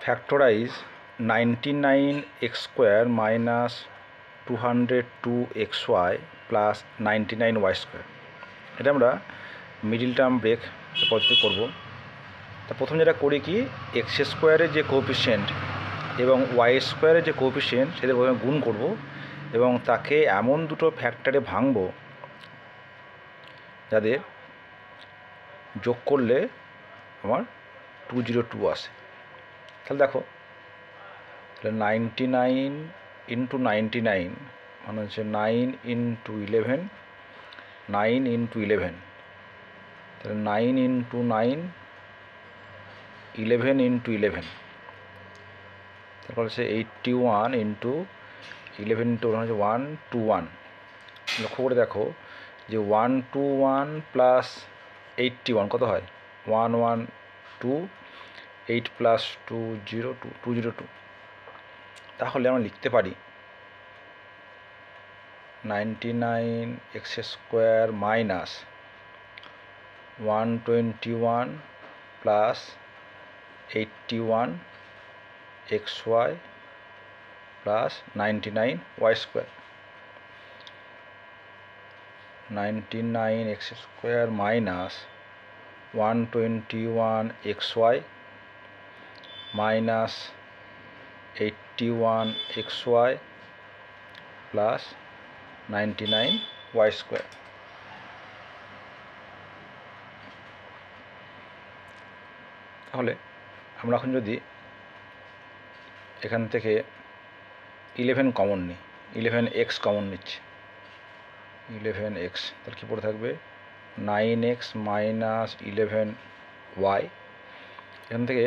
factorize 99x² minus 202xy plus 99y²। এটা আমরা middle term break পদ্ধতি করব। তা প্রথম যেটা করি কি, x² যে কোএফিসিয়েন্ট এবং y² যে কোএফিসিয়েন্ট সেদের প্রথমে গুণ করব এবং তাকে এমন দুটো ফ্যাক্টরে ভাঙব যাদের যোগ করলে আমার 202 আসে। তাহলে দেখো, তাহলে 99 × 99 মানে হচ্ছে 9 × 11, 9 × 11, তাহলে 9 × 9, 11 × 11, তারপর হচ্ছে 81 × 11 × 1 হচ্ছে 121। লক্ষ্য করে দেখো যে 121 প্লাস 81 কত হয়? 112, 8 প্লাস 202, 202। তাহলে আমরা লিখতে পারি 99x² minus 121 plus 81xy plus 99y²। 99x² minus 121xy minus 81xy plus 99y²। তাহলে আমরা এখন যদি এখান থেকে 11 কমন নিই, 11x কমন নিচ্ছি, 11x, তাহলে কী পড়ে থাকবে? 9x minus 11y। এখান থেকে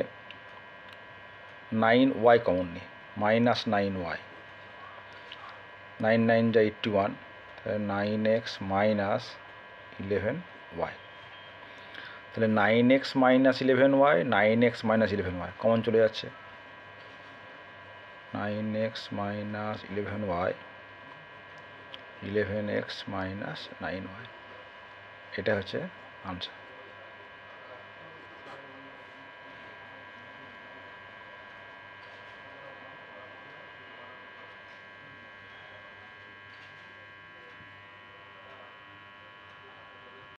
9y কমন নিই, মাইনাস 9y, 9 9 যা 81, তাহলে 9x মাইনাস 11y। তাহলে 9x minus 11y, 9x minus 11y common চলে যাচ্ছে, 9x minus 11y, 11x minus 9y, এটা হচ্ছে আনসার।